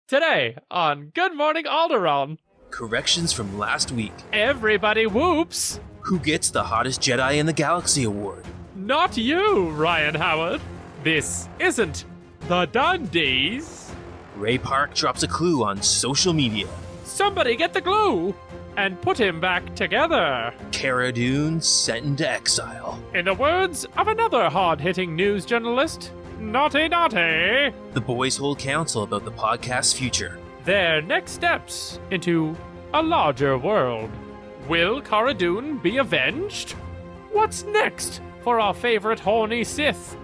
Today on Good Morning Alderaan. Corrections from last week. Everybody whoops. Who gets the hottest Jedi in the galaxy award? Not you, Ryan Howard. This isn't the Dundies. Ray Park drops a clue on social media. Somebody get the glue and put him back together. Cara Dune sent into exile. In the words of another hard-hitting news journalist, naughty naughty. The boys hold council about the podcast's future. Their next steps into a larger world. Will Cara Dune be avenged? What's next for our favorite horny Sith?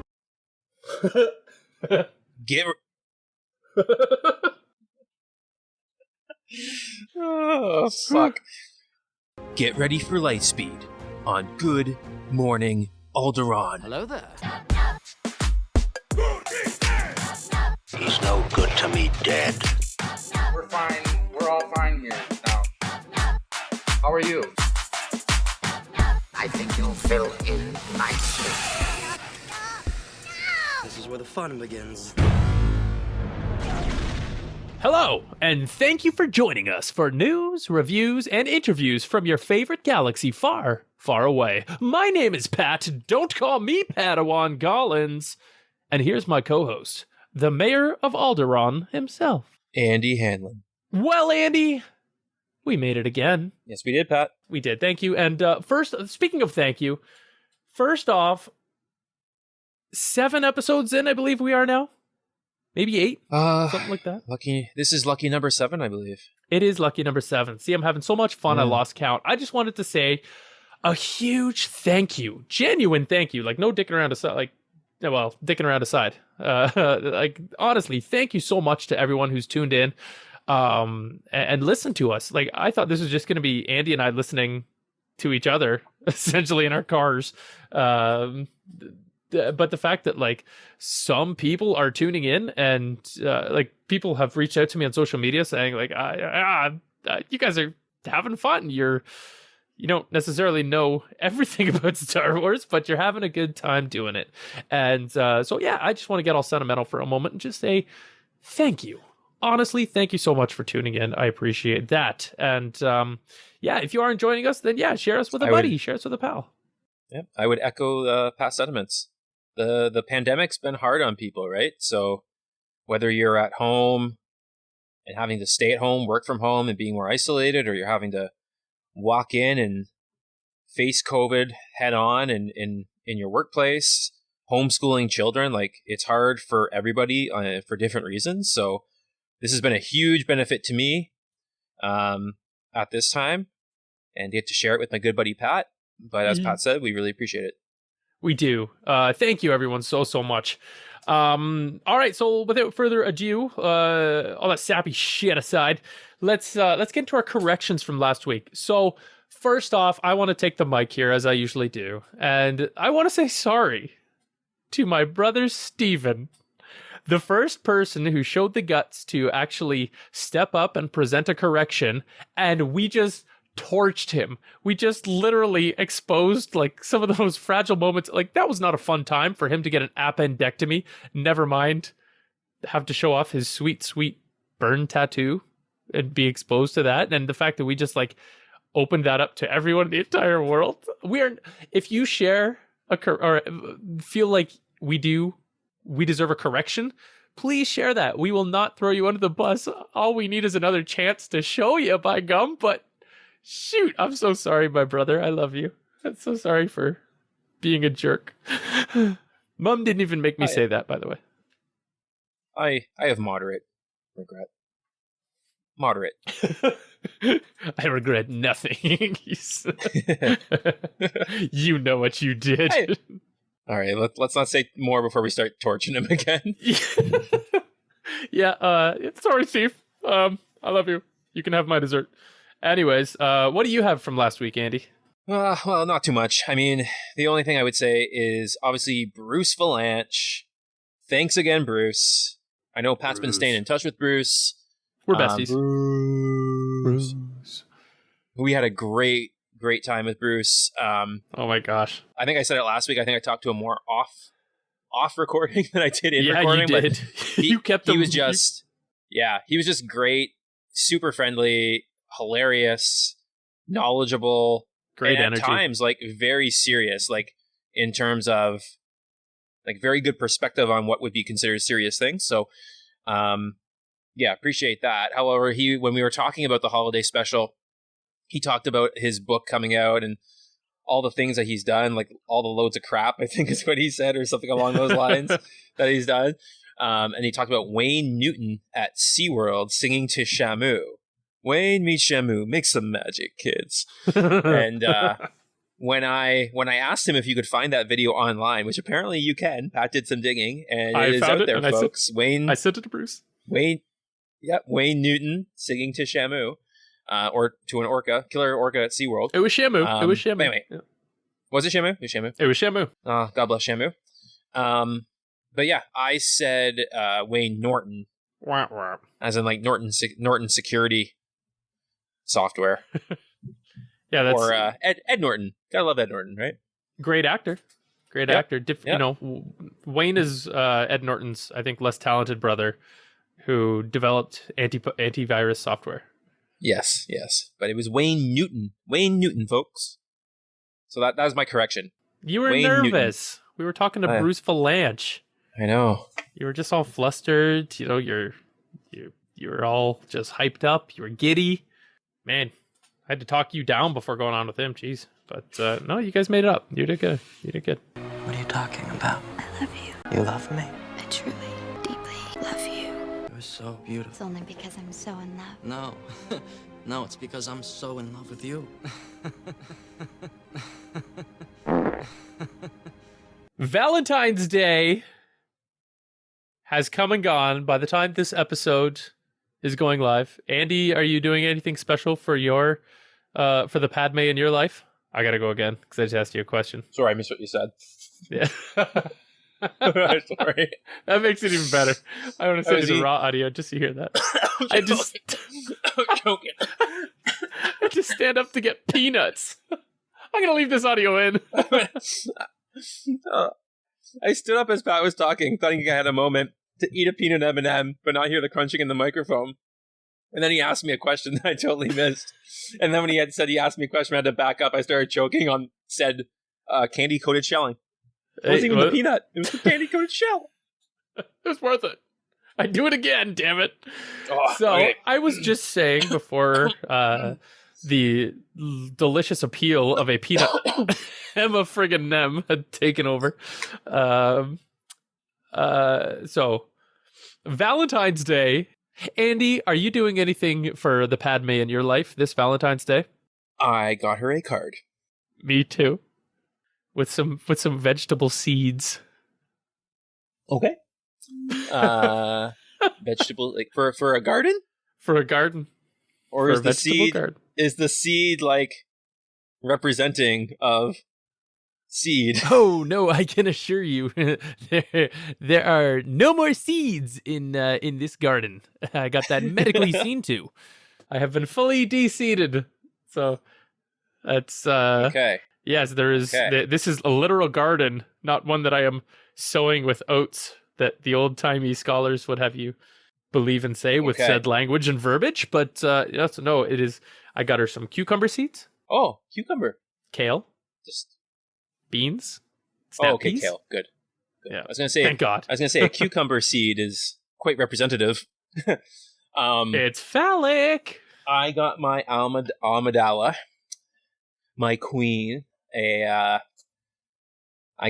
Oh, fuck. Get ready for Lightspeed on Good Morning Alderaan. Hello there. He's no good to me dead. We're fine. We're all fine here now. How are you? I think you'll fill in nicely. This is where the fun begins. Hello, and thank you for joining us for news, reviews, and interviews from your favorite galaxy far, far away. My name is Pat. Don't call me Padawan Collins. And here's my co-host, the mayor of Alderaan himself, Andy Hanlon. Well, Andy, we made it again. Yes, we did, Pat. We did. Thank you. And first, speaking of thank you, first off, 7 episodes in, I believe we are now. Maybe 8, something like that. This is lucky number 7, I believe. It is lucky number 7. See, I'm having so much fun, I lost count. I just wanted to say a huge thank you, genuine thank you. Like, no dicking around aside. Like, well, dicking around aside. Like, honestly, thank you so much to everyone who's tuned in and listened to us. Like, I thought this was just going to be Andy and I listening to each other, essentially in our cars. But the fact that, like, some people are tuning in and, like, people have reached out to me on social media saying, like, you guys are having fun. You don't necessarily know everything about Star Wars, but you're having a good time doing it. And so, yeah, I just want to get all sentimental for a moment and just say thank you. Honestly, thank you so much for tuning in. I appreciate that. And, yeah, if you aren't joining us, then, yeah, share us with a buddy. Share us with a pal. Yeah, I would echo past sentiments. The pandemic's been hard on people, right? So whether you're at home and having to stay at home, work from home and being more isolated, or you're having to walk in and face COVID head on in your workplace, homeschooling children, like, it's hard for everybody for different reasons. So this has been a huge benefit to me at this time, and get to share it with my good buddy Pat. But as Pat said, we really appreciate it. We do. Thank you, everyone, so much. All right, so without further ado, all that sappy shit aside, let's get into our corrections from last week. So first off, I want to take the mic here, as I usually do, and I want to say sorry to my brother Steven, the first person who showed the guts to actually step up and present a correction, and we just torched him. We just literally exposed, like, some of the most fragile moments. Like, that was not a fun time for him to get an appendectomy. Never mind have to show off his sweet burn tattoo and be exposed to that. And the fact that we just, like, opened that up to everyone in the entire world. If you share or feel like we deserve a correction, please share that. We will not throw you under the bus. All we need is another chance to show you, by gum. But shoot, I'm so sorry, my brother. I love you. I'm so sorry for being a jerk. Mom didn't even make me say that, by the way. I have moderate regret. Moderate. I regret nothing. You know what you did. All right, let's not say more before we start torching him again. Yeah, sorry, Steve. I love you. You can have my dessert. Anyways, what do you have from last week, Andy? Well, not too much. I mean, the only thing I would say is obviously Bruce Valanche. Thanks again, Bruce. I know Pat's been staying in touch with Bruce. We're besties. Bruce. We had a great time with Bruce. Oh my gosh. I think I said it last week. I think I talked to him more off recording than I did in recording. You did. But he kept him. He was just Yeah, he was just great, super friendly, hilarious, knowledgeable, Great and energy. at times like very serious, like in terms of like very good perspective on what would be considered serious things. So yeah, appreciate that. However, when we were talking about the holiday special, he talked about his book coming out and all the things that he's done, like all the loads of crap, I think is what he said, or something along those lines that he's done. And he talked about Wayne Newton at SeaWorld singing to Shamu. Wayne meets Shamu, make some magic, kids. And when I asked him if you could find that video online, which apparently you can, Pat did some digging, and it is out there, folks. I sent it to Bruce. Wayne Newton singing to Shamu, or to an orca, killer orca at SeaWorld. It was Shamu. It was Shamu. Anyway, yeah. Was it Shamu? It was Shamu. It was Shamu. God bless Shamu. But yeah, I said Wayne Norton, Wah, wah. as in like Norton Security Software, Yeah, that's or Ed Norton. Gotta love Ed Norton, right? great actor. Great Yeah. actor. Yeah. You know, Wayne is Ed Norton's, I think, less talented brother who developed antivirus software. Yes. But it was Wayne Newton, folks. So that was my correction. You were Wayne nervous. We were talking to Bruce Valanche. I know. You were just all flustered. You know, you were all just hyped up. You were giddy. Man, I had to talk you down before going on with him. Jeez. But no, you guys made it up. You did good. What are you talking about? I love you. You love me? I truly, deeply love you. You're so beautiful. It's only because I'm so in love. No. No, it's because I'm so in love with you. Valentine's Day has come and gone by the time this episode is going live. Andy, are you doing anything special for your for the Padme in your life? I gotta go again because I just asked you a question. Sorry, I missed what you said. Yeah. Sorry. That makes it even better. I want to send was you the raw audio just to hear that. I just I'm joking. I just stand up to get peanuts. I'm gonna leave this audio in. I stood up as Pat was talking, thinking I had a moment to eat a peanut M&M, but not hear the crunching in the microphone. And then he asked me a question that I totally missed. And then when he asked me a question, I had to back up. I started choking on said candy-coated shelling. It wasn't even the peanut. It was the candy-coated shell. It was worth it. I'd do it again, damn it. Oh, So okay. I was just saying before the delicious appeal of a peanut Emma friggin' Nem had taken over. So Valentine's Day. Andy, are you doing anything for the Padme in your life this Valentine's Day? I got her a card. Me too. With some vegetable seeds. Okay. Vegetable, like for a garden? For a garden. Or For is a the vegetable seed garden. is the seed like representing of seed? Oh no! I can assure you, there are no more seeds in this garden. I got that medically seen to. I have been fully de-seeded, so that's Okay. Yes, there is. Okay. This is a literal garden, not one that I am sowing with oats that the old timey scholars would have you believe and say with Okay. said language and verbiage. But yes, no, it is. I got her some cucumber seeds, Oh, cucumber. kale, Just beans, snap oh, okay, peas. kale. Good. Yeah. I was gonna say. Thank God. A cucumber seed is quite representative. It's phallic. I got my Amidala, my queen. I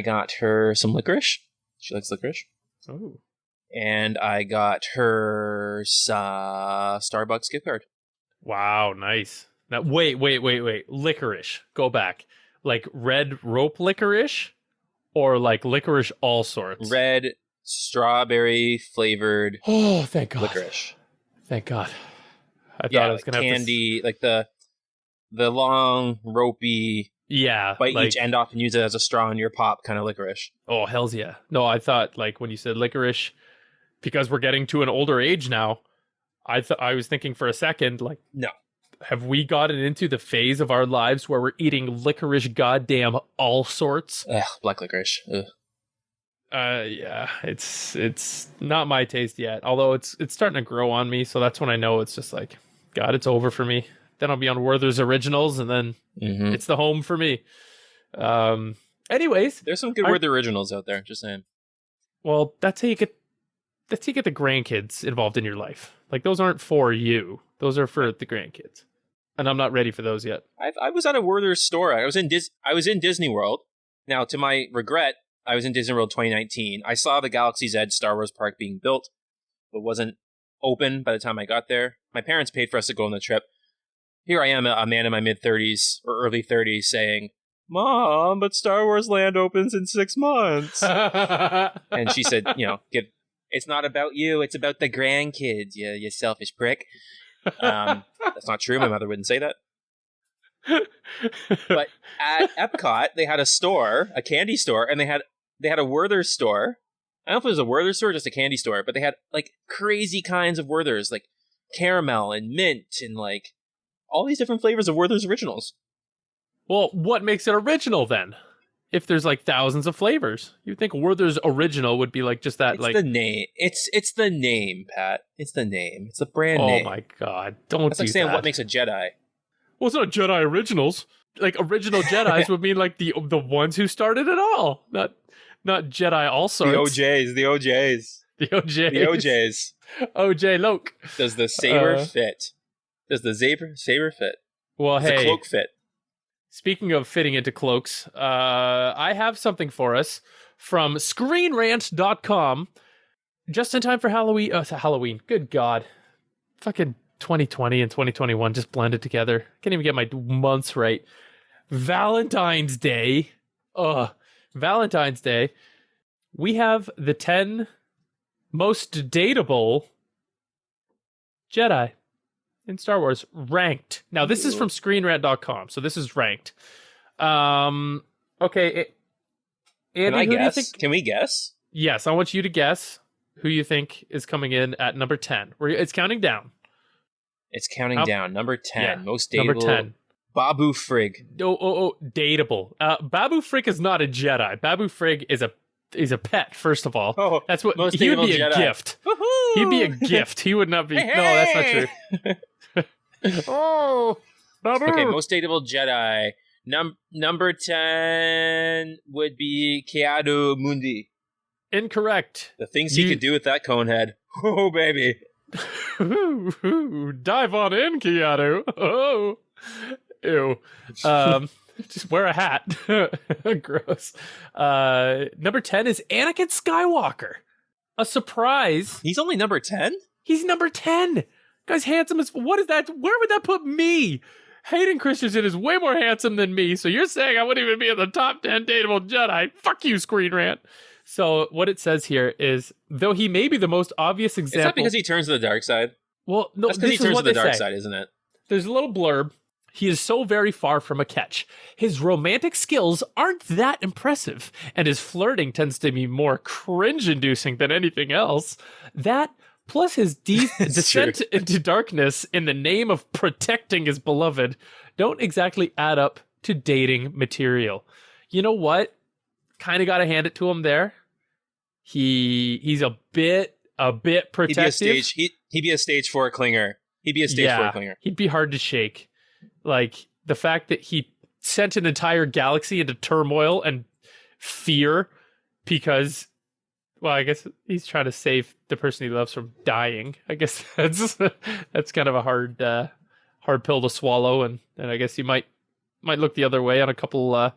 got her some licorice. She likes licorice. Oh. And I got her Starbucks gift card. Wow, nice. Now, wait. Licorice. Go back. Like red rope licorice or like licorice all sorts? Red strawberry flavored Oh, thank God. licorice. Thank God. I thought Yeah, I was like going to have candy, like the long, ropey, Yeah. bite like, each end off and use it as a straw in your pop kind of licorice. Oh, hells yeah. No, I thought like when you said licorice, because we're getting to an older age now, I was thinking for a second, like, No. have we gotten into the phase of our lives where we're eating licorice goddamn all sorts? Ugh, black licorice. Ugh. Yeah, it's not my taste yet. Although it's starting to grow on me, so that's when I know it's just like, God, it's over for me. Then I'll be on Werther's Originals, and then it's the home for me. Anyways, there's some good Werther Originals out there. Just saying. Well, that's how you get the grandkids involved in your life. Like, those aren't for you; those are for the grandkids. And I'm not ready for those yet. I was at a Werther's store. I was in Disney World. Now, to my regret, I was in Disney World 2019. I saw the Galaxy's Edge Star Wars park being built, but wasn't open by the time I got there. My parents paid for us to go on the trip. Here I am, a man in my mid-30s or early 30s saying, Mom, but Star Wars Land opens in 6 months. And she said, it's not about you, it's about the grandkids, you selfish prick. That's not true. My mother wouldn't say that. But at Epcot, they had a candy store, and they had a Werther's store. I don't know if it was a Werther's store or just a candy store, but they had like crazy kinds of Werther's, like caramel and mint and like all these different flavors of Werther's Originals. Well, what makes it original then? If there's like thousands of flavors, you'd think Werther's Original would be like just that. It's the name. It's the name, Pat. It's the name. It's the brand name. Oh my God! Don't That's do like saying that. What makes a Jedi. Well, it's not Jedi Originals. Like, original Jedis would mean like the ones who started it all, not Jedi all sorts. The OJs. OJ Loke. Does the saber fit? Does the saber fit? Well, Does the cloak fit? Speaking of fitting into cloaks, I have something for us from ScreenRant.com. Just in time for Halloween. Halloween. Good God. Fucking 2020 and 2021 just blended together. Can't even get my months right. Valentine's Day. Valentine's Day. We have the 10 most dateable Jedi in Star Wars ranked. Now, this is from ScreenRant.com, so this is ranked. Okay. Andy, who do you think? Can we guess? Yes, I want you to guess who you think is coming in at number 10. It's counting down. It's counting down. Number 10. Yeah, most dateable. Number 10. Babu Frig. Dateable. Babu Frig is not a Jedi. Babu Frig is a pet, first of all. Oh, that's what most he would be Jedi. a gift. Woo-hoo! He'd be a gift. He would not be. Hey, no, that's not true. Oh, Babu. Okay, most dateable Jedi. Number 10 would be Keanu Mundi. Incorrect. The things he could do with that cone head. Oh, baby. Dive on in, Keanu. Oh, ew. Just wear a hat. Gross. Number 10 is Anakin Skywalker. A surprise. He's only number 10? He's number 10. Guy's handsome as... What is that? Where would that put me? Hayden Christensen is way more handsome than me, so you're saying I wouldn't even be in the top 10 dateable Jedi? Fuck you, Screen Rant. So what it says here is, though he may be the most obvious example... Is that because he turns to the dark side? Well, no, that's because he turns to the dark side, isn't it? There's a little blurb. He is so very far from a catch. His romantic skills aren't that impressive, and his flirting tends to be more cringe-inducing than anything else. That, plus his descent into darkness in the name of protecting his beloved, don't exactly add up to dating material. You know what? Kind of got to hand it to him there. He's a bit protective. He'd be a stage 4 clinger. He'd be a stage 4 clinger. He'd be hard to shake. Like, the fact that he sent an entire galaxy into turmoil and fear because, well, I guess he's trying to save the person he loves from dying. I guess that's kind of a hard pill to swallow, and I guess you might look the other way on a couple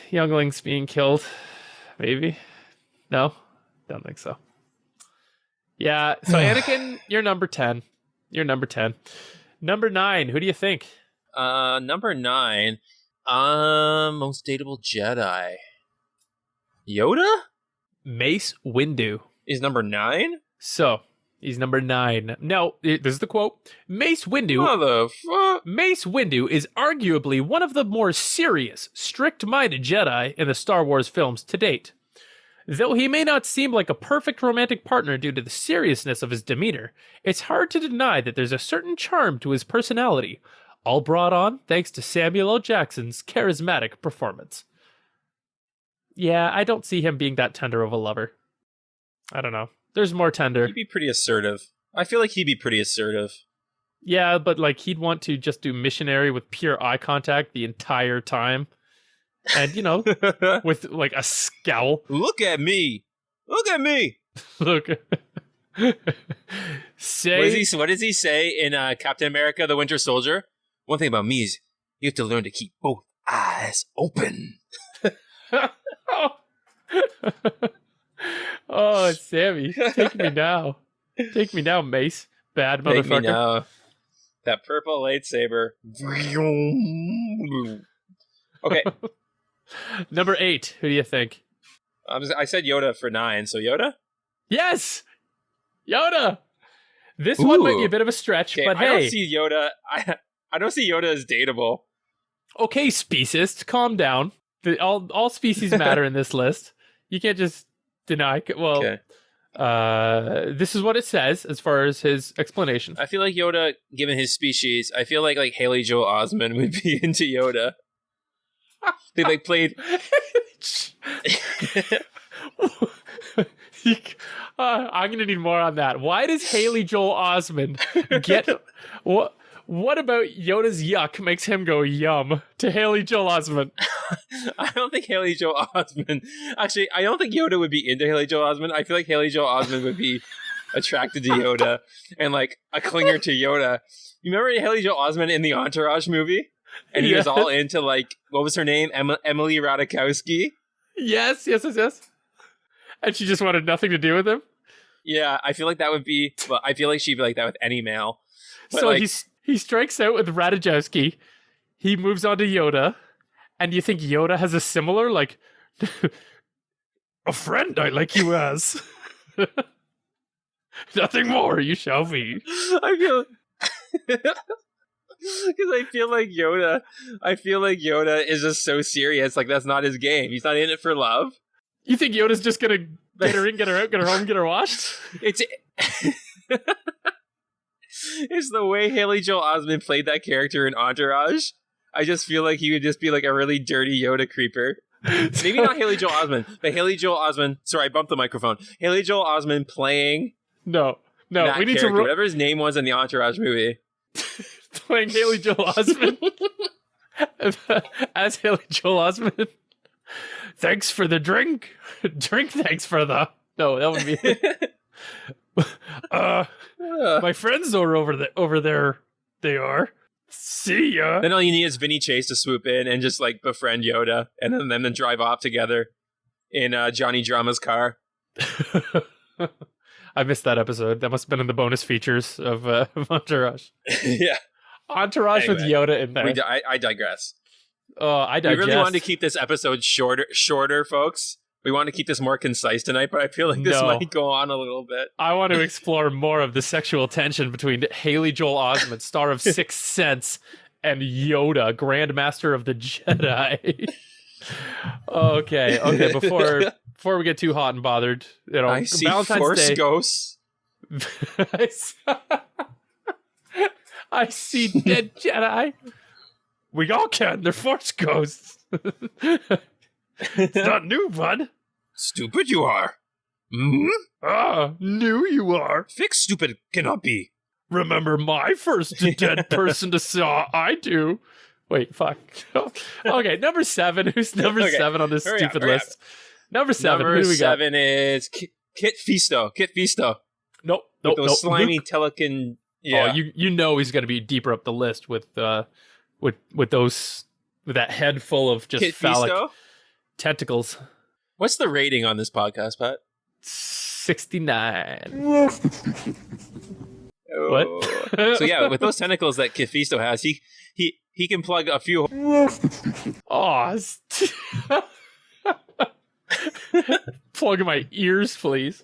younglings being killed. Maybe. No, don't think so. Yeah, so Anakin, you're number 10. You're number 10. Number 9, who do you think? Number 9, most dateable Jedi. Yoda? Mace Windu. Is number 9? So, he's number 9. No, this is the quote. Mace Windu. Motherfuck. Mace Windu is arguably one of the more serious, strict-minded Jedi in the Star Wars films to date. Though he may not seem like a perfect romantic partner due to the seriousness of his demeanor, it's hard to deny that there's a certain charm to his personality, all brought on thanks to Samuel L. Jackson's charismatic performance. Yeah, I don't see him being that tender of a lover. I don't know. There's more tender. He'd be pretty assertive. I feel like he'd be pretty assertive. Yeah, but like he'd want to just do missionary with pure eye contact the entire time. And, with like a scowl. Look at me. Look at me. Look. What does he say in Captain America, the Winter Soldier? One thing about me is you have to learn to keep both eyes open. Oh, Sammy. Take me now. Take me now, Mace. Bad motherfucker. Take me now. That purple lightsaber. Okay. Number 8. Who do you think? I said Yoda for 9, so Yoda? Yes! Yoda! This one might be a bit of a stretch, but hey. I don't see Yoda. I don't see Yoda as dateable. Okay, speciest, calm down. All species matter in this list. You can't just deny. Well, okay. This is what it says as far as his explanation. I feel like Yoda, given his species, I feel like Haley Joel Osment would be into Yoda. They played. I'm gonna need more on that. Why does Haley Joel Osment get what about Yoda's yuck makes him go yum to Haley Joel Osment? I don't think Haley Joel Osment. Actually, I don't think Yoda would be into Haley Joel Osment. I feel like Haley Joel Osment would be attracted to Yoda and a clinger to Yoda. You remember Haley Joel Osment in the Entourage movie? And he was all into what was her name? Emily Ratajkowski? Yes. And she just wanted nothing to do with him? Yeah, I feel like that would be... Well, I feel like she'd be like that with any male. But so he strikes out with Ratajkowski. He moves on to Yoda. And you think Yoda has a similar, a friend I like you as. Nothing more, you shall be. I feel... Because I feel like Yoda is just so serious. That's not his game. He's not in it for love. You think Yoda's just gonna get her in, get her out, get her home, get her washed? It's the way Haley Joel Osment played that character in Entourage. I just feel like he would just be a really dirty Yoda creeper. Maybe not Haley Joel Osment, but Haley Joel Osment. Sorry, I bumped the microphone. Haley Joel Osment playing. No, we need to whatever his name was in the Entourage movie. Playing Haley Joel Osment as Haley Joel Osment. Thanks for the drink. Thanks for the... No, that would be... my friends are over there. They are. See ya. Then all you need is Vinny Chase to swoop in and just befriend Yoda and then drive off together in Johnny Drama's car. I missed that episode. That must have been in the bonus features of Entourage. Yeah. Entourage with Yoda in there. I digress. Oh, I digest. We really wanted to keep this episode shorter, folks. We want to keep this more concise tonight, but I feel like this might go on a little bit. I want to explore more of the sexual tension between Haley Joel Osment, star of Sixth Sense, and Yoda, Grandmaster of the Jedi. Okay. Before we get too hot and bothered, I see Valentine's Force Day. ghosts. I see dead Jedi. We all can. They're Force ghosts. It's not new, bud. Stupid you are. New you are. Fix stupid cannot be. Remember my first dead person to saw I do. Wait, fuck. Okay, number 7. Who's number 7 on this stupid list? Number 7. Who do we got? Number 7 is Kit Fisto. Nope. With those slimy Telekin. Yeah. Oh, you know he's going to be deeper up the list with that head full of just Kit phallic Fisto? Tentacles. What's the rating on this podcast, Pat? 69. What? So yeah, with those tentacles that Kit Fisto has, he can plug a few. Oh, plug in my ears, please.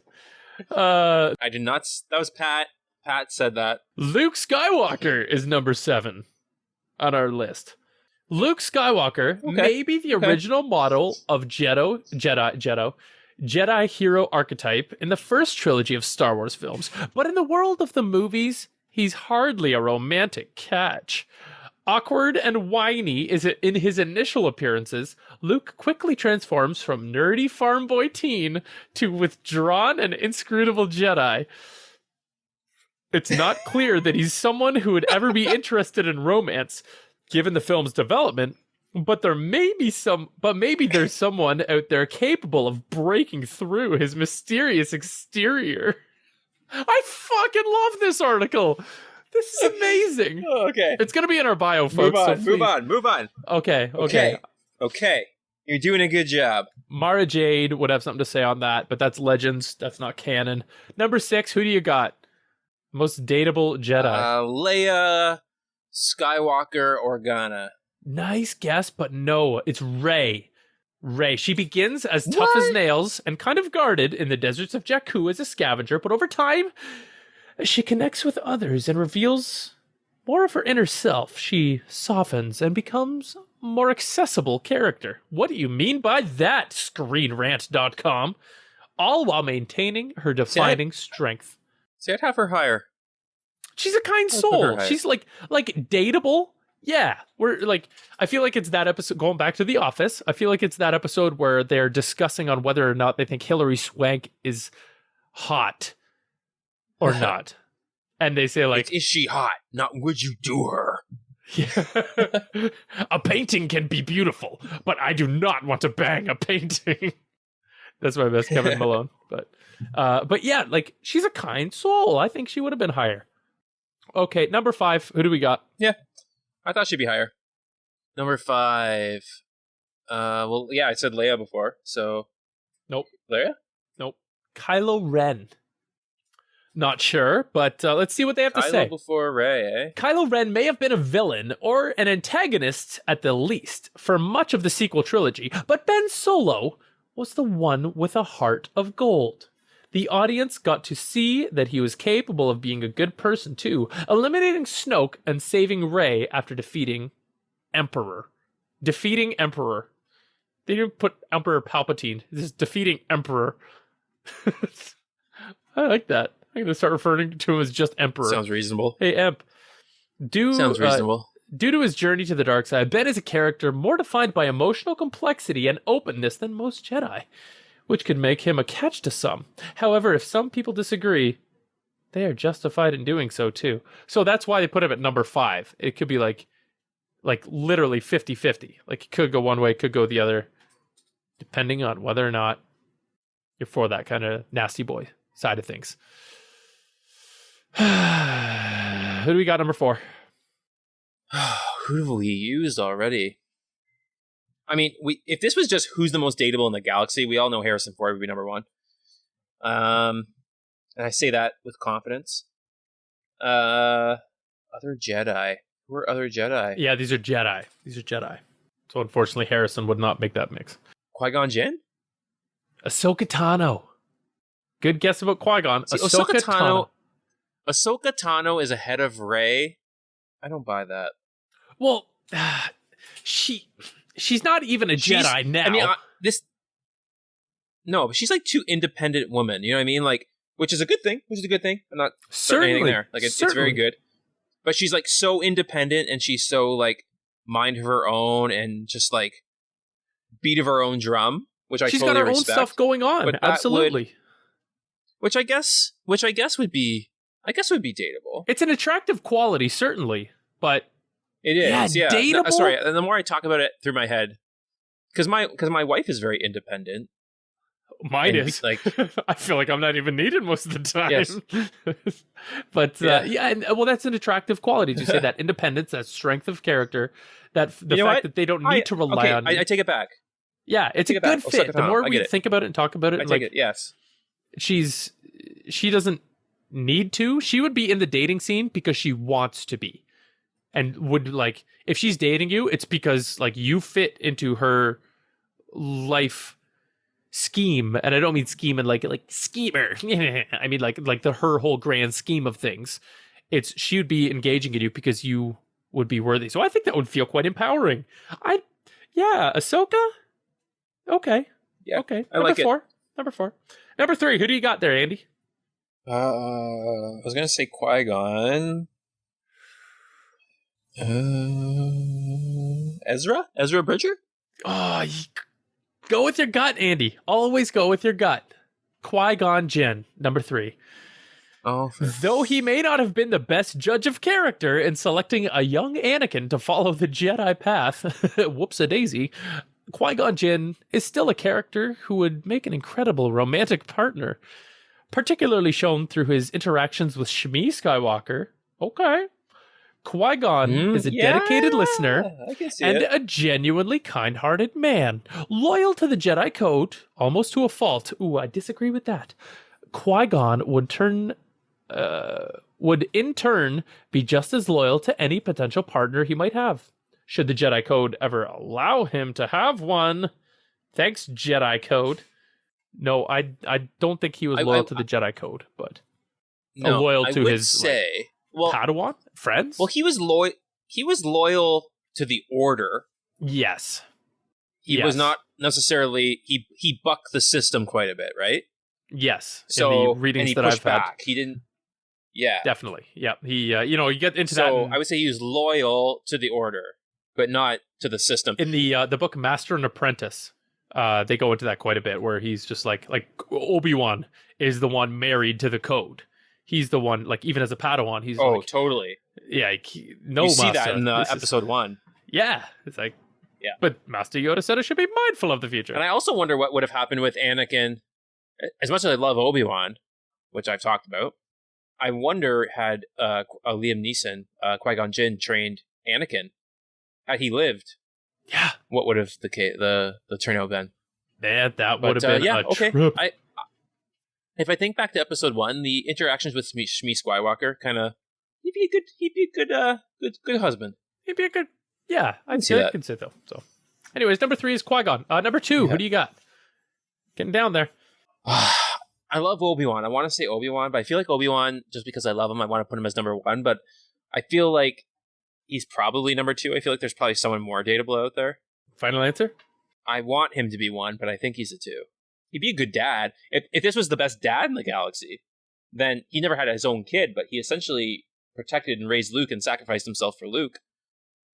I did not. That was Pat. Pat said that. Luke Skywalker is number 7 on our list. Luke Skywalker may be the original model of Jedi hero archetype in the first trilogy of Star Wars films, but in the world of the movies, he's hardly a romantic catch. Awkward and whiny is it in his initial appearances, Luke quickly transforms from nerdy farm boy teen to withdrawn and inscrutable Jedi. It's not clear that he's someone who would ever be interested in romance, given the film's development, but maybe there's someone out there capable of breaking through his mysterious exterior. I fucking love this article. This is amazing. Okay. It's going to be in our bio, folks. Move on. Okay. You're doing a good job. Mara Jade would have something to say on that, but that's Legends. That's not canon. Number 6, who do you got? Most dateable Jedi. Leia, Skywalker, Organa. Nice guess, but no, it's Rey. Rey. She begins as tough as nails and kind of guarded in the deserts of Jakku as a scavenger, but over time, as she connects with others and reveals more of her inner self, she softens and becomes a more accessible character. What do you mean by that, ScreenRant.com? All while maintaining her defining strength. See, I'd have her higher. She's a kind soul. She's like dateable. Yeah, I feel like it's that episode, going back to The Office, I feel like it's that episode where they're discussing on whether or not they think Hilary Swank is hot or not. And they say is she hot? Not would you do her? Yeah. A painting can be beautiful, but I do not want to bang a painting. That's my best Kevin Malone. But yeah, she's a kind soul. I think she would have been higher. Okay, number 5. Who do we got? Yeah. I thought she'd be higher. Number 5. I said Leia before, so... Nope. Leia? Nope. Kylo Ren. Not sure, but let's see what they have to say. Kylo before Rey, eh? Kylo Ren may have been a villain or an antagonist at the least for much of the sequel trilogy, but Ben Solo was the one with a heart of gold. The audience got to see that he was capable of being a good person too, eliminating Snoke and saving Rey after defeating Emperor. They didn't put Emperor Palpatine. This is defeating Emperor. I like that. I'm going to start referring to him as just Emperor. Sounds reasonable. Hey, Emp. Sounds reasonable. Due to his journey to the dark side, Ben is a character more defined by emotional complexity and openness than most Jedi, which could make him a catch to some. However, if some people disagree, they are justified in doing so too. So that's why they put him at number 5. It could be like literally 50-50. It could go one way, it could go the other, depending on whether or not you're for that kind of nasty boy side of things. Who do we got number 4? Who have we used already? I mean, if this was just who's the most dateable in the galaxy, we all know Harrison Ford would be number 1. And I say that with confidence. Other Jedi. Who are other Jedi? Yeah, these are Jedi. So unfortunately, Harrison would not make that mix. Qui Gon Jinn? Ahsoka Tano. Good guess about Qui Gon. Ahsoka Tano. Ahsoka Tano is ahead of Rey. I don't buy that. Well, she's not even a Jedi now. I mean, no, but she's too independent woman. You know what I mean? Which is a good thing. I'm not saying anything there. It's very good. But she's so independent, and she's so mind of her own, and just beat of her own drum, which I totally respect. She's got her own stuff going on. Absolutely. Which I guess would be dateable. It's an attractive quality, certainly, but it is. Yeah. Dateable? Sorry, and the more I talk about it through my head, because my wife is very independent. Mine is. I feel like I'm not even needed most of the time. Yes. But that's an attractive quality. To say that independence, that strength of character, that the fact that they don't need to rely on. I take it back. Yeah, it's a good fit. The more we think about it and talk about it, I take it. Yes. She doesn't need to. She would be in the dating scene because she wants to be, and would if she's dating you, it's because you fit into her life scheme. And I don't mean scheme and like schemer. I mean her whole grand scheme of things. It's she would be engaging in you because you would be worthy. So I think that would feel quite empowering. Ahsoka. Okay. Yeah. Okay. Number 4. Number 4. Number 3. Who do you got there, Andy? I was gonna say Qui-Gon. Ezra Bridger? Oh, go with your gut, Andy. Always go with your gut. Qui Gon Jinn, number 3. Oh, Though he may not have been the best judge of character in selecting a young Anakin to follow the Jedi path, whoops-a-daisy, Qui-Gon Jinn is still a character who would make an incredible romantic partner, particularly shown through his interactions with Shmi Skywalker. Okay. Qui-Gon is a dedicated listener and a genuinely kind-hearted man, loyal to the Jedi Code, almost to a fault. Ooh, I disagree with that. Qui-Gon would in turn be just as loyal to any potential partner he might have, should the Jedi Code ever allow him to have one. Thanks, Jedi Code. No, I don't think he was loyal to the Jedi Code, but loyal to his Padawan friends. Well, he was loyal. He was loyal to the Order. Yes, he was not necessarily. He bucked the system quite a bit, right? Yes. So in the readings that I've back. had, He didn't. Yeah, definitely. Yeah, he. You get into that. So I would say he was loyal to the Order, but not to the system. In the book Master and Apprentice, they go into that quite a bit, where he's just like Obi-Wan is the one married to the Code. He's the one, like, even as a Padawan, he's totally. Yeah, no, you see that in episode 1. Yeah, it's like, yeah. But Master Yoda said I should be mindful of the future. And I also wonder what would have happened with Anakin. As much as I love Obi-Wan, which I've talked about, I wonder had Liam Neeson, Qui-Gon Jinn, trained Anakin. Had he lived, yeah, what would have the turnout been? Man, that would have been a trip. If I think back to episode 1, the interactions with Shmi Skywalker he'd be a good husband. He'd be a good, yeah, I'd say that. So, anyways, number 3 is Qui-Gon. Number 2, who do you got? Getting down there. I love Obi-Wan. I want to say Obi-Wan, but I feel like Obi-Wan, just because I love him, I want to put him as number 1, but I feel like he's probably number 2. I feel like there's probably someone more dateable out there. Final answer? I want him to be 1, but I think he's a 2. He'd be a good dad. If this was the best dad in the galaxy, then he never had his own kid, but he essentially protected and raised Luke and sacrificed himself for Luke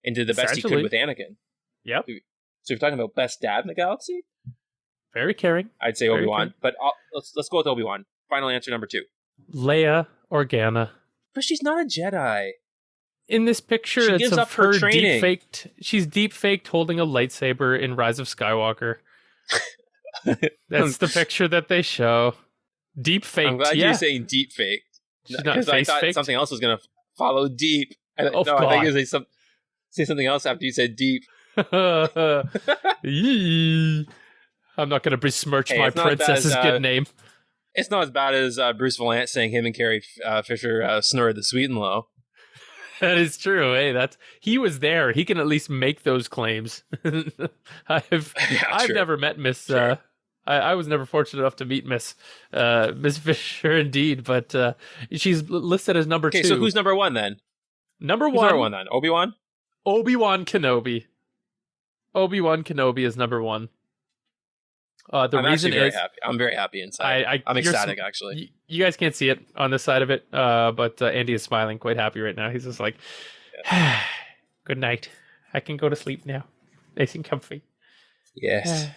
and did the best he could with Anakin. Yep. So if you're talking about best dad in the galaxy? Very caring. I'd say Obi-Wan, but let's go with Obi-Wan. Final answer number 2. Leia Organa. But she's not a Jedi. In this picture, she it's gives of up her training. She's deep-faked holding a lightsaber in Rise of Skywalker. That's the picture that they show. Deep-faked. I'm glad you're saying deep-faked. She's not face-faked. I thought something else was going to follow deep. I think you were going to say something else after you said deep. I'm not going to besmirch my princess's good name. It's not as bad as Bruce Valant saying him and Carrie Fisher snored the sweet and low. That is true. Hey, he was there. He can at least make those claims. I've never met Miss. Sure. I was never fortunate enough to meet Miss Fisher, indeed. But she's listed as number 2. Okay, so who's number 1 then? Number 1. Number 1 then. Obi-Wan. ObiWan Kenobi. ObiWan Kenobi is number 1. The reason is happy. I'm very happy inside. I'm ecstatic, actually. You guys can't see it on this side of it, but Andy is smiling, quite happy right now. He's just like, good night. I can go to sleep now. Nice and comfy. Yes.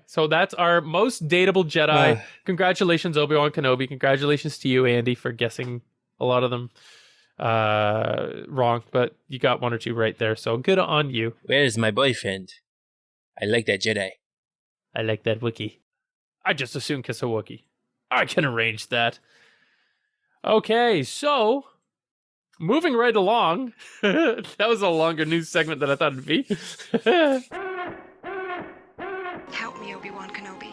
So that's our most dateable Jedi. Congratulations, Obi-Wan Kenobi. Congratulations to you, Andy, for guessing a lot of them wrong, but you got 1 or 2 right there. So good on you. Where's my boyfriend? I like that Jedi. I like that Wookiee. I just assume kiss a Wookiee. I can arrange that. Okay, so moving right along. That was a longer news segment than I thought it'd be. Help me, Obi-Wan Kenobi.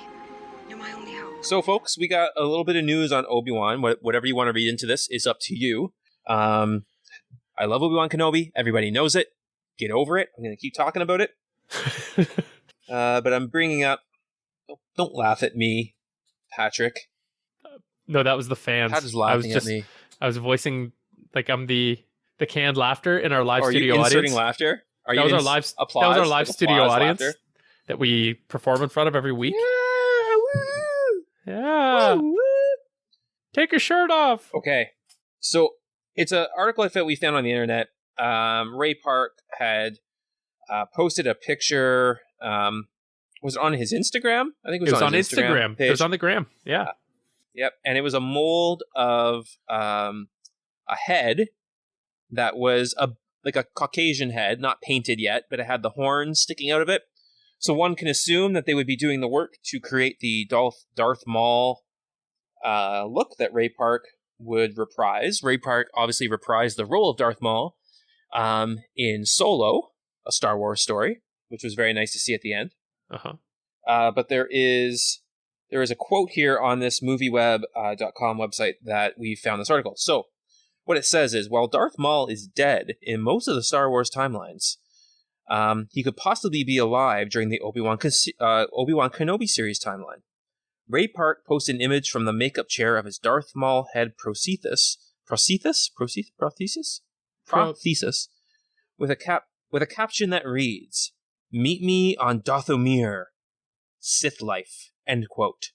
You're my only hope. So, folks, we got a little bit of news on Obi-Wan. Whatever you want to read into this is up to you. I love Obi-Wan Kenobi. Everybody knows it. Get over it. I'm going to keep talking about it. But I'm bringing up... Don't laugh at me, Patrick. No, that was the fans. Pat is laughing at me. I was voicing, like, I'm the canned laughter in our live studio audience. Are you inserting laughter? That was our live studio audience that we perform in front of every week. Yeah, woo! Yeah. Woo, woo. Take your shirt off. Okay. So, it's an article I found we found on the internet. Ray Park had posted a picture. Was it on his Instagram? I think it was on his Instagram page. It was on the gram. Yeah. Yep. And it was a mold of a head that was like a Caucasian head, not painted yet, but it had the horns sticking out of it. So one can assume that they would be doing the work to create the Darth Maul look that Ray Park would reprise. Ray Park obviously reprised the role of Darth Maul in Solo, a Star Wars story, which was very nice to see at the end. But there is a quote here on this movieweb.com website that we found this article. So what it says is, while Darth Maul is dead in most of the Star Wars timelines, he could possibly be alive during the Obi-Wan Kenobi series timeline. Ray Park posted an image from the makeup chair of his Darth Maul head prosthesis with a caption that reads, "Meet me on Dathomir, Sith life," end quote.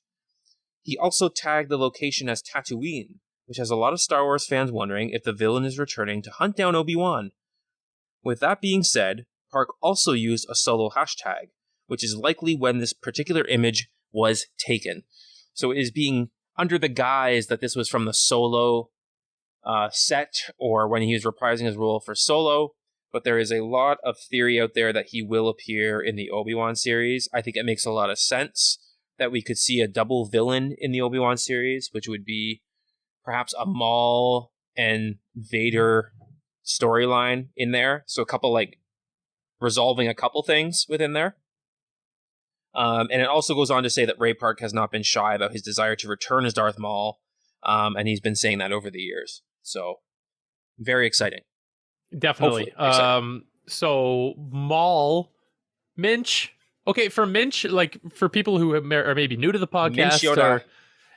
He also tagged the location as Tatooine, which has a lot of Star Wars fans wondering if the villain is returning to hunt down Obi-Wan. With that being said, Park also used a solo hashtag, which is likely when this particular image was taken. So it is being under the guise that this was from the Solo set or when he was reprising his role for Solo, but there is a lot of theory out there that he will appear in the Obi-Wan series. I think it makes a lot of sense that we could see a double villain in the Obi-Wan series, which would be perhaps a Maul and Vader storyline in there. So a couple resolving a couple things within there. And it also goes on to say that Ray Park has not been shy about his desire to return as Darth Maul, and he's been saying that over the years. So, very exciting. Definitely. So, Maul, Minch. Okay, for Minch, for people who are maybe new to the podcast, Minch Yoda.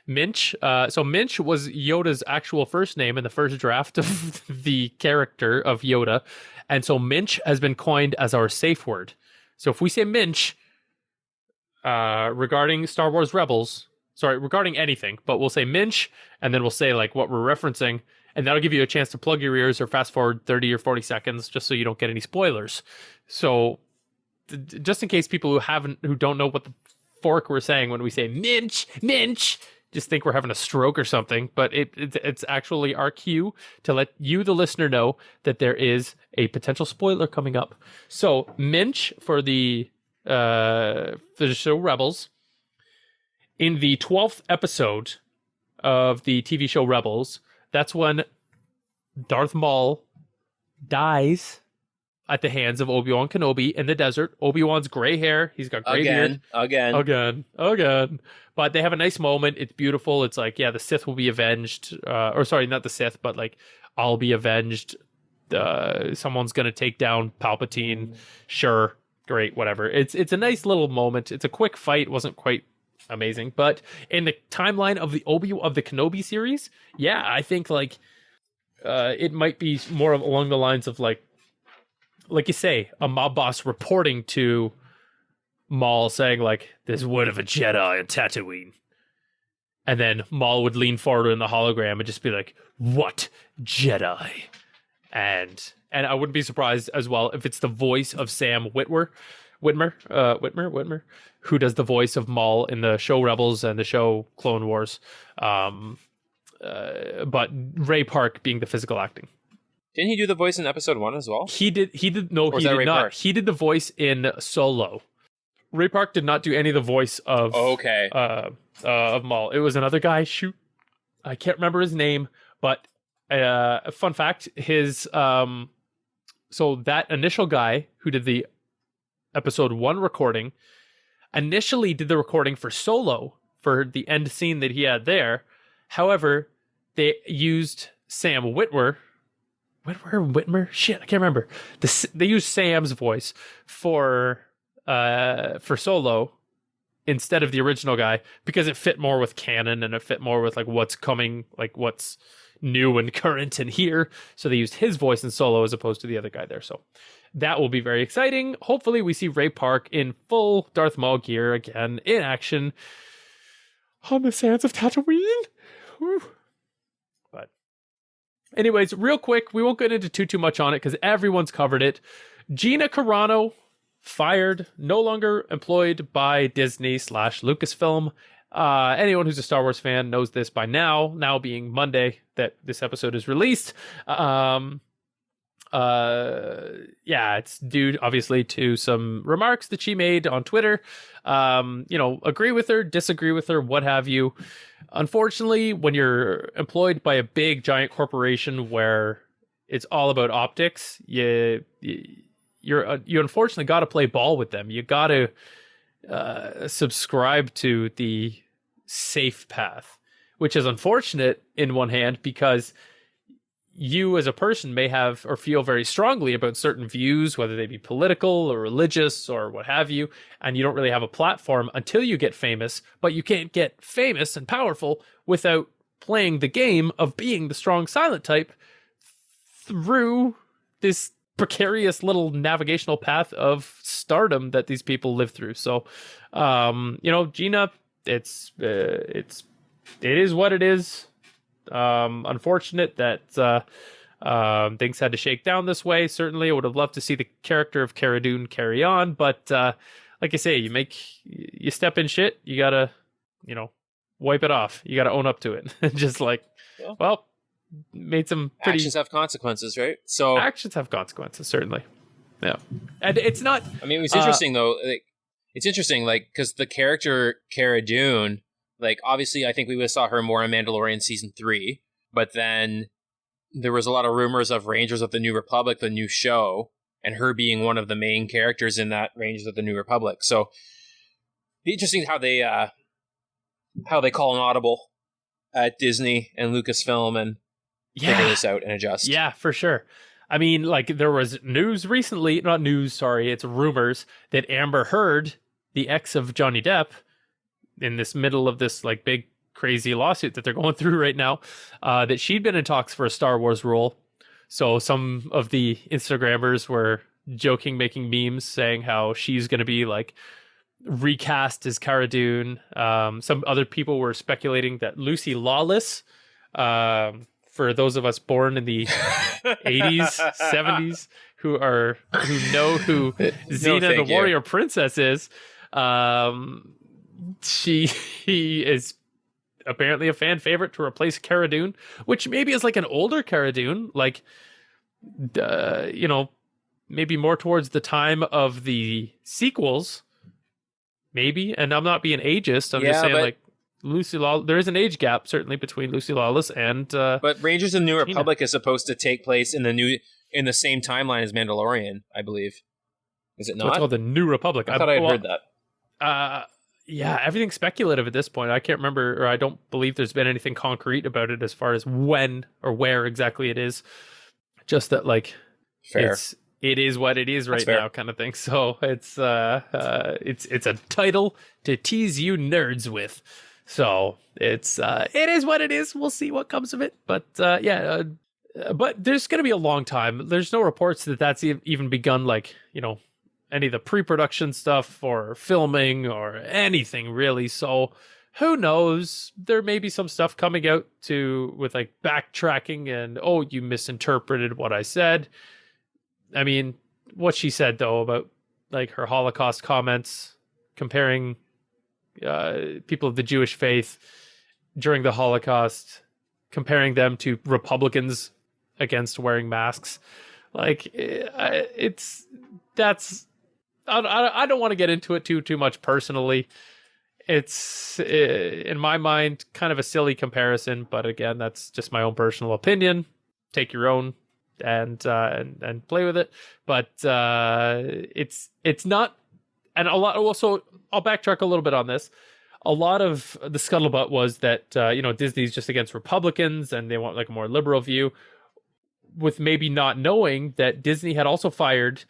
Minch. So Minch was Yoda's actual first name in the first draft of the character of Yoda. And so Minch has been coined as our safe word. So if we say Minch regarding Star Wars Rebels, regarding anything, but we'll say Minch and then we'll say what we're referencing. And that'll give you a chance to plug your ears or fast forward 30 or 40 seconds just so you don't get any spoilers. So just in case people who don't know what the fork we're saying when we say Minch, just think we're having a stroke or something, but it's actually our cue to let you, the listener, know that there is a potential spoiler coming up. So Minch for the show Rebels. In the 12th episode of the TV show Rebels, that's when Darth Maul dies at the hands of Obi-Wan Kenobi in the desert. Obi-Wan's gray hair. He's got gray beard. Again. But they have a nice moment. It's beautiful. It's the Sith will be avenged. Not the Sith, but I'll be avenged. Someone's going to take down Palpatine. Sure. Great. Whatever. It's a nice little moment. It's a quick fight. It wasn't quite amazing. But in the timeline of the Kenobi series, yeah, I think it might be more along the lines of like you say, a mob boss reporting to Maul saying there's word of a Jedi on Tatooine. And then Maul would lean forward in the hologram and just be like, "What Jedi?" And I wouldn't be surprised as well if it's the voice of Sam Witwer, who does the voice of Maul in the show Rebels and the show Clone Wars. But Ray Park being the physical acting. Didn't he do the voice in episode 1 as well? He did. No, he did not. He did the voice in Solo. Ray Park did not do any of the voice of of Maul. It was another guy. Shoot, I can't remember his name. But fun fact: his so that initial guy who did the episode 1 recording initially did the recording for Solo for the end scene that he had there. However, they used Sam Witwer. Whitmer? Shit, I can't remember. They used Sam's voice for Solo instead of the original guy because it fit more with canon and it fit more with what's coming, what's new and current and here. So they used his voice in Solo as opposed to the other guy there. So that will be very exciting. Hopefully we see Ray Park in full Darth Maul gear again in action on the sands of Tatooine. Whew. But Anyways, real quick, we won't get into too much on it because everyone's covered it. Gina Carano fired, no longer employed by Disney / Lucasfilm. Anyone who's a Star Wars fan knows this by now being Monday that this episode is released. It's due obviously to some remarks that she made on Twitter. Agree with her, disagree with her, what have you. Unfortunately, when you're employed by a big giant corporation where it's all about optics, you unfortunately got to play ball with them. You got to subscribe to the safe path, which is unfortunate in one hand because you as a person may have or feel very strongly about certain views, whether they be political or religious or what have you, and you don't really have a platform until you get famous, but you can't get famous and powerful without playing the game of being the strong silent type through this precarious little navigational path of stardom that these people live through. So, Gina, it is what it is. Unfortunate that things had to shake down this way. Certainly, I would have loved to see the character of Cara Dune carry on, but like I say, you step in shit, you gotta, wipe it off. You gotta own up to it. Just made some pretty... Actions have consequences, right? So actions have consequences, certainly. Yeah, and it's not. I mean, it was interesting though. It's interesting, because the character Cara Dune. Obviously, I think we would have saw her more in Mandalorian Season 3, but then there was a lot of rumors of Rangers of the New Republic, the new show, and her being one of the main characters in that Rangers of the New Republic. So, it'd be interesting how they call an audible at Disney and Lucasfilm and figure this out and adjust. Yeah, for sure. I mean, there was news recently, not news, sorry, it's rumors that Amber Heard, the ex of Johnny Depp, in this middle of this big crazy lawsuit that they're going through right now, that she'd been in talks for a Star Wars role. So some of the Instagrammers were joking, making memes saying how she's going to be recast as Cara Dune. Some other people were speculating that Lucy Lawless, for those of us born in the 80s, 70s, who know who Xena the Warrior Princess is, she is apparently a fan favorite to replace Cara Dune, which maybe is an older Cara Dune, maybe more towards the time of the sequels, maybe. And I'm not being ageist. I'm just saying, Lucy Lawless, there is an age gap certainly between Lucy Lawless and. But Rangers of the New Republic is supposed to take place in the same timeline as Mandalorian, I believe. Is it not? So it's called the New Republic. I thought I heard that. Yeah, everything's speculative at this point. I can't remember, or I don't believe there's been anything concrete about it as far as when or where exactly it is. Just that, fair. It is what it is right now, kind of thing. So it's a title to tease you nerds with. So it is what it is. We'll see what comes of it. But but there's going to be a long time. There's no reports that that's even begun. Any of the pre-production stuff or filming or anything really. So who knows? There may be some stuff coming out with backtracking and, oh, you misinterpreted what I said. I mean, what she said though about her Holocaust comments, comparing people of the Jewish faith during the Holocaust, comparing them to Republicans against wearing masks. I don't want to get into it too much personally. It's in my mind kind of a silly comparison, but again, that's just my own personal opinion. Take your own and play with it. But it's not, and a lot. Also, I'll backtrack a little bit on this. A lot of the scuttlebutt was that Disney's just against Republicans and they want a more liberal view, with maybe not knowing that Disney had also fired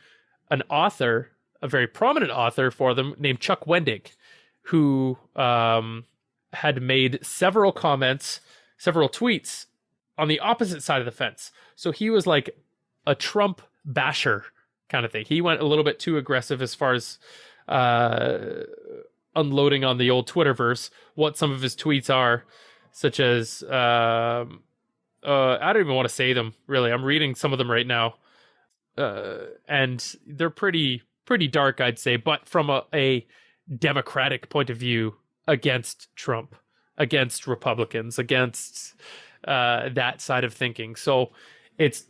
an author, a very prominent author for them named Chuck Wendig, who had made several comments, several tweets on the opposite side of the fence. So he was a Trump basher kind of thing. He went a little bit too aggressive as far as unloading on the old Twitterverse what some of his tweets are, such as, I don't even want to say them, really. I'm reading some of them right now. And they're pretty dark, I'd say, but from a Democratic point of view, against Trump, against Republicans, against that side of thinking. So it's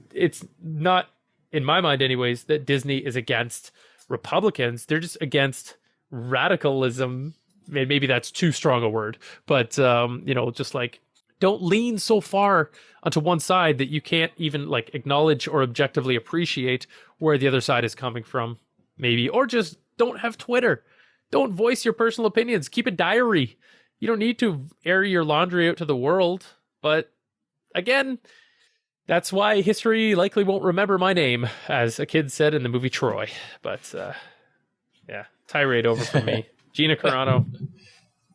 not, in my mind anyways, that Disney is against Republicans. They're just against radicalism. Maybe that's too strong a word, but just like, don't lean so far onto one side that you can't even like acknowledge or objectively appreciate where the other side is coming from, maybe. Or just don't have Twitter. Don't voice your personal opinions. Keep a diary. You don't need to air your laundry out to the world. But again, that's why history likely won't remember my name, as a kid said in the movie Troy. But yeah, tirade over from me. Gina Carano,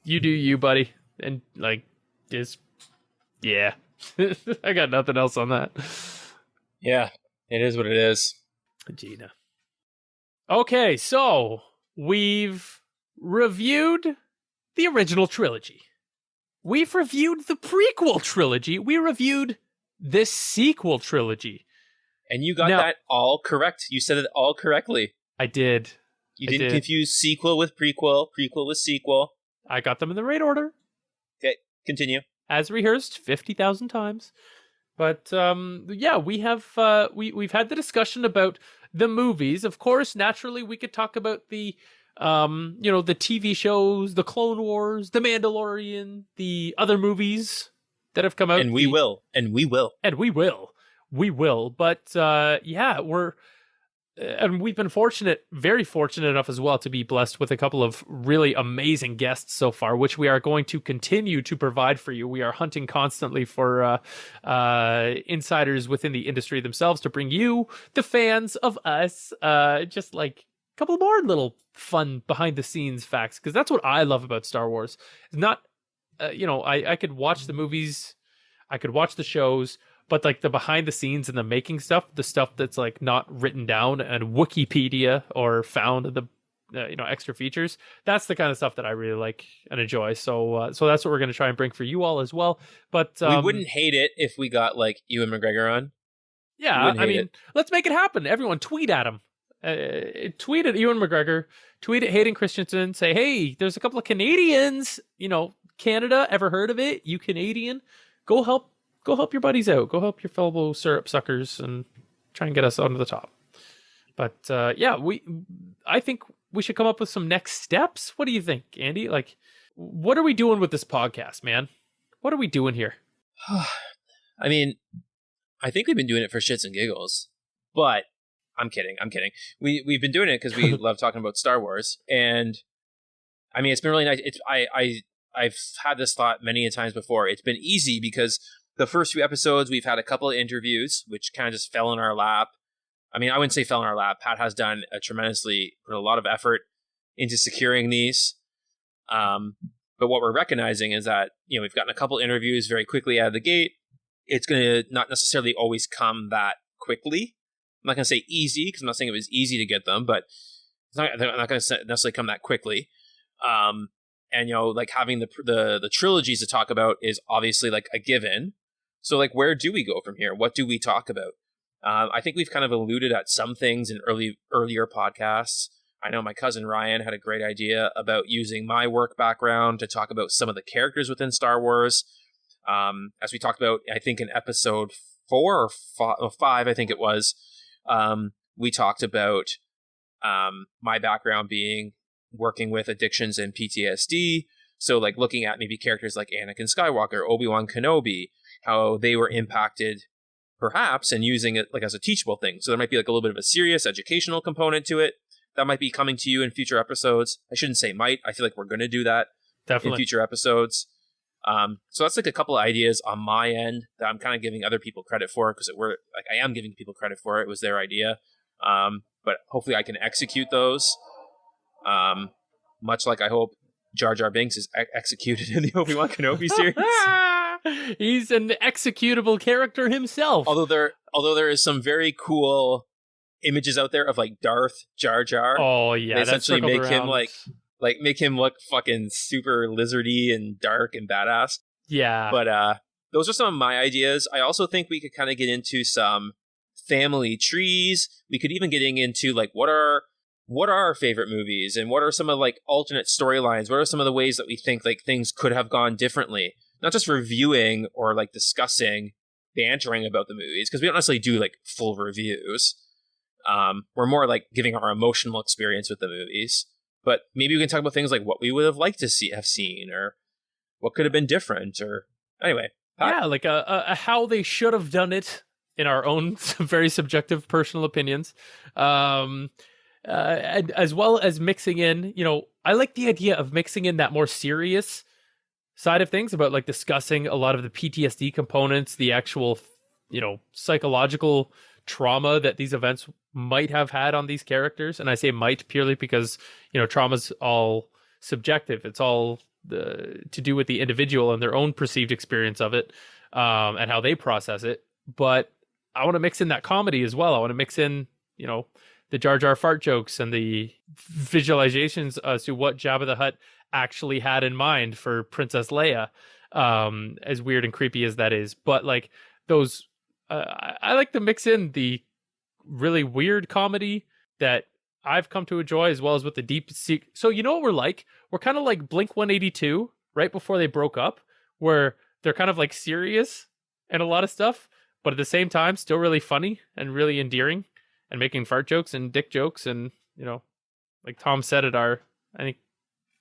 you do you, buddy. And like, just... yeah, I got nothing else on that. Yeah, it is what it is. Gina. Okay, so we've reviewed the original trilogy. We've reviewed the prequel trilogy. We reviewed this sequel trilogy. And you got that all correct. You said it all correctly. I did. You didn't confuse sequel with prequel, prequel with sequel. I got them in the right order. Okay, continue. As rehearsed 50,000 times. But yeah, we have we've had the discussion about the movies. Of course, naturally, we could talk about the the TV shows, the Clone Wars, the Mandalorian, the other movies that have come out. And we will. But yeah, we've been very fortunate enough as well to be blessed with a couple of really amazing guests so far, which we are going to continue to provide for you. We are hunting constantly for insiders within the industry themselves to bring you, the fans of us, just like a couple more little fun behind the scenes facts, because that's what I love about Star Wars. It's not, I could watch the movies, I could watch the shows, but like the behind the scenes and the making stuff, the stuff that's like not written down and Wikipedia or found in the extra features, that's the kind of stuff that I really like and enjoy. So that's what we're going to try and bring for you all as well. But we wouldn't hate it if we got like Ewan McGregor on. Yeah, I mean, let's make it happen. Everyone tweet at him. Tweet at Ewan McGregor. Tweet at Hayden Christensen. Say, hey, there's a couple of Canadians. Canada. Ever heard of it? You Canadian? Go help your buddies out. Go help your fellow syrup suckers and try and get us onto the top. But yeah, I think we should come up with some next steps. What do you think, Andy? Like, what are we doing with this podcast, man? What are we doing here? I mean, I think we've been doing it for shits and giggles, but I'm kidding. We've been doing it because we love talking about Star Wars, and I mean, it's been really nice. I've had this thought many a times before. It's been easy because the first few episodes, we've had a couple of interviews, which kind of just fell in our lap. I mean, I wouldn't say fell in our lap. Pat has done put a lot of effort into securing these. But what we're recognizing is that, we've gotten a couple interviews very quickly out of the gate. It's going to not necessarily always come that quickly. I'm not going to say easy, because I'm not saying it was easy to get them, but they're not going to necessarily come that quickly. And, like having the trilogies to talk about is obviously like a given. So like, where do we go from here? What do we talk about? I think we've kind of alluded at some things in earlier podcasts. I know my cousin Ryan had a great idea about using my work background to talk about some of the characters within Star Wars. As we talked about, I think in episode 4 or 5, I think it was, we talked about my background being working with addictions and PTSD. So like looking at maybe characters like Anakin Skywalker, Obi-Wan Kenobi, how they were impacted perhaps, and using it like as a teachable thing. So there might be like a little bit of a serious educational component to it that might be coming to you in future episodes. I shouldn't say might. I feel like we're going to do that in future episodes. So that's like a couple of ideas on my end that I'm kind of giving other people credit for, because I am giving people credit for it. It was their idea. But hopefully I can execute those. Much like I hope Jar Jar Binks is executed in the Obi-Wan Kenobi series. He's an executable character himself. Although there is some very cool images out there of like Darth Jar Jar. Oh yeah, they essentially make him make him look fucking super lizardy and dark and badass. Yeah, but those are some of my ideas. I also think we could kind of get into some family trees. We could even get into like what are our favorite movies, and what are some of like alternate storylines? What are some of the ways that we think like things could have gone differently? Not just reviewing or like discussing, bantering about the movies, because we don't necessarily do like full reviews. We're more like giving our emotional experience with the movies. But maybe we can talk about things like what we would have liked to have seen, or what could have been different, or anyway. Yeah, like a how they should have done it in our own very subjective personal opinions. And as well as mixing in, I like the idea of mixing in that more serious side of things about like discussing a lot of the PTSD components, the actual, psychological trauma that these events might have had on these characters. And I say might purely because, trauma's all subjective. It's all to do with the individual and their own perceived experience of it, and how they process it. But I want to mix in that comedy as well. I want to mix in, the Jar Jar fart jokes and the visualizations as to what Jabba the Hutt actually had in mind for Princess Leia, as weird and creepy as that is. But like those, I like to mix in the really weird comedy that I've come to enjoy, as well as with the deep So you know what we're like? We're kind of like Blink 182 right before they broke up, where they're kind of like serious and a lot of stuff, but at the same time still really funny and really endearing, and making fart jokes and dick jokes. And like Tom said at I think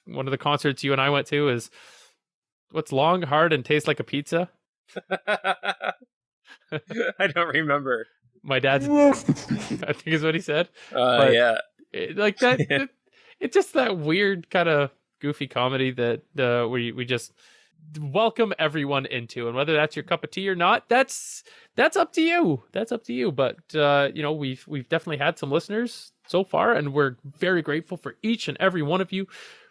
one of the concerts you and I went to is, what's long, hard, and tastes like a pizza? I don't remember. My dad's I think is what he said. Yeah. Like that it's just that weird kind of goofy comedy that we just welcome everyone into, and whether that's your cup of tea or not, that's up to you. That's up to you. But we've definitely had some listeners so far, and we're very grateful for each and every one of you.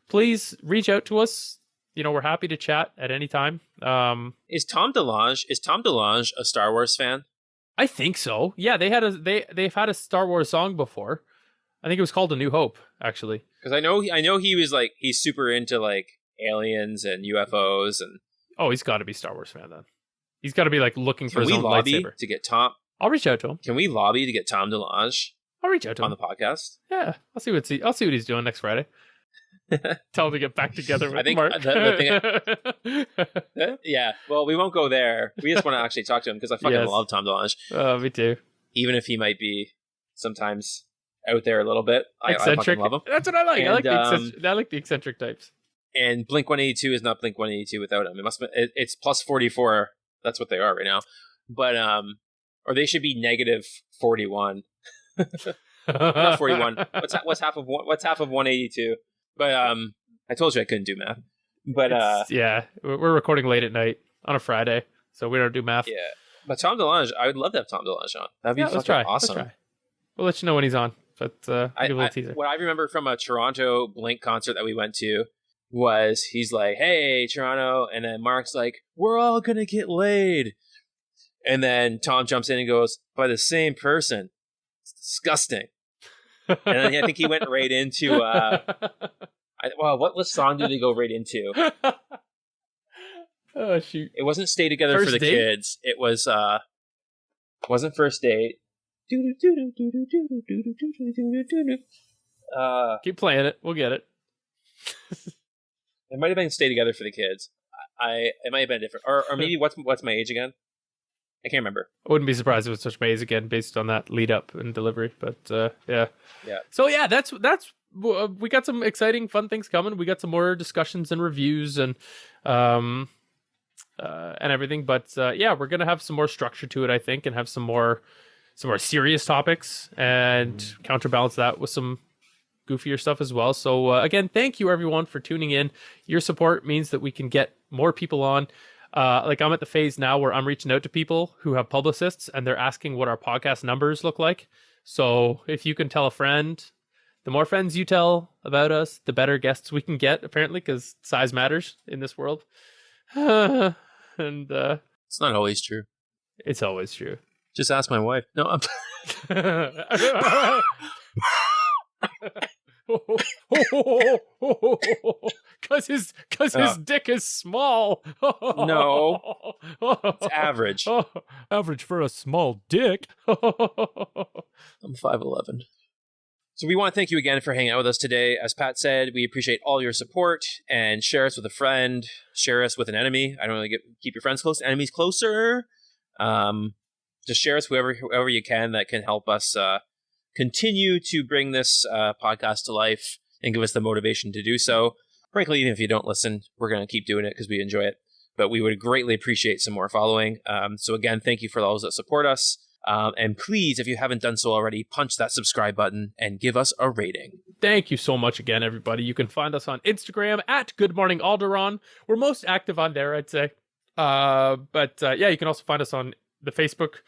Please reach out to us. We're happy to chat at any time. Is Tom DeLonge a Star Wars fan? I think so. Yeah, they've had a Star Wars song before. I think it was called A New Hope, actually. Because I know he was like, he's super into like aliens and UFOs, and oh, he's got to be a Star Wars fan then. He's got to be like looking for his own lobby lightsaber to get Tom. I'll reach out to him. Can we lobby to get Tom DeLonge? I'll reach out to him on the podcast. Yeah, I'll see what he's doing next Friday. Tell him to get back together with I think Mark. Yeah, well, we won't go there. We just want to actually talk to him, because I fucking love Tom DeLonge. Oh, me too. Even if he might be sometimes out there a little bit, eccentric. I fucking love him. That's what I like. And, I like the eccentric types. And Blink 182 is not Blink 182 without him. It must be. It's plus 44. That's what they are right now. But or they should be negative 41. Not 41. What's half of 182? But I told you I couldn't do math. But yeah, we're recording late at night on a Friday, so we don't do math. Yeah, but Tom DeLonge, I would love to have Tom DeLonge on. That'd be fucking awesome. Let's try. We'll let you know when he's on. But give a little teaser. What I remember from a Toronto Blink concert that we went to was he's like, "Hey, Toronto," and then Mark's like, "We're all gonna get laid," and then Tom jumps in and goes, "By the same person. It's disgusting." And then I think he went right into what song did he go right into? Oh shoot! It wasn't "Stay Together First for the Date? Kids." It was wasn't "First Date." Keep playing it. We'll get it. It might have been "Stay Together for the Kids." It might have been different, or maybe what's my age again? I can't remember. I wouldn't be surprised if it was Touch My Age again, based on that lead up and delivery. But yeah. So yeah, that's we got some exciting, fun things coming. We got some more discussions and reviews and everything. But yeah, we're gonna have some more structure to it, I think, and have some more serious topics, and counterbalance that with some goofier stuff as well. So again, thank you everyone for tuning in. Your support means that we can get more people on. Like I'm at the phase now where I'm reaching out to people who have publicists, and they're asking what our podcast numbers look like. So if you can tell a friend, the more friends you tell about us, the better guests we can get, apparently, because size matters in this world. And it's not always true. It's always true. Just ask my wife. No, I'm Because his dick is small. No. It's average. Average for a small dick. I'm 5'11". So we want to thank you again for hanging out with us today. As Pat said, we appreciate all your support, and share us with a friend, share us with an enemy. I don't really keep your friends close, enemies closer. Just share us whoever you can that can help us continue to bring this podcast to life and give us the motivation to do so. Frankly, even if you don't listen, we're going to keep doing it because we enjoy it. But we would greatly appreciate some more following. So again, thank you for those that support us. And please, if you haven't done so already, punch that subscribe button and give us a rating. Thank you so much again, everybody. You can find us on Instagram at Good Morning Alderaan. We're most active on there, I'd say. But you can also find us on the Facebook.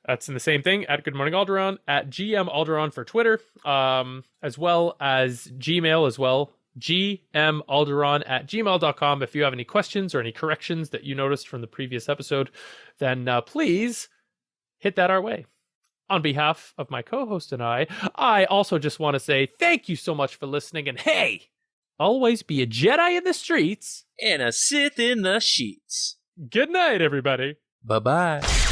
That's in the same thing, at Good Morning Alderaan, at GM Alderaan for Twitter, as well as Gmail as well, gmalderaan@gmail.com. If you have any questions or any corrections that you noticed from the previous episode, then please hit that our way. On behalf of my co-host and I also just want to say thank you so much for listening, and hey, always be a Jedi in the streets And a Sith in the sheets. Good night, everybody. Bye-bye.